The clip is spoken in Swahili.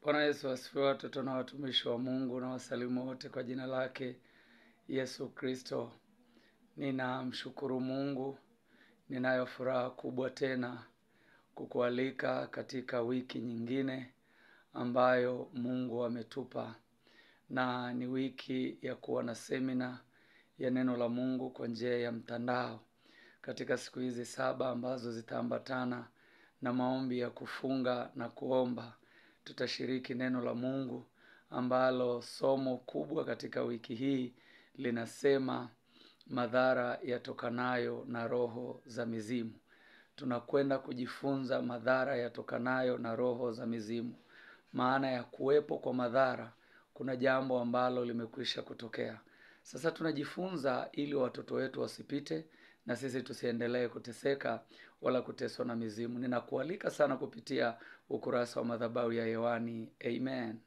Bwana Yesu asifiwe, watoto na watumishi wa Mungu na wasalimu wote kwa jina lake Yesu Kristo. Ninamshukuru Mungu, ninayo furaha kubwa tena kukualika katika wiki nyingine ambayo Mungu ametupa. Na ni wiki ya kuwa na semina ya neno la Mungu kwa njia ya mtandao. Katika siku hizi 7 ambazo zitaambatana na maombi ya kufunga na kuomba, tutashiriki neno la Mungu ambalo somo kubwa katika wiki hii linasema madhara yatokanayo na roho za mizimu. Tunakwenda kujifunza madhara yatokanayo na roho za mizimu. Maana ya kuwepo kwa madhara, kuna jambo ambalo limekwisha kutokea. Sasa tunajifunza ili watoto wetu wasipite na sisi tusiendelee kuteseka wala kuteswa na mizimu. Ninakualika sana kupitia ukurasa wa madhabahu ya hewani. Amen.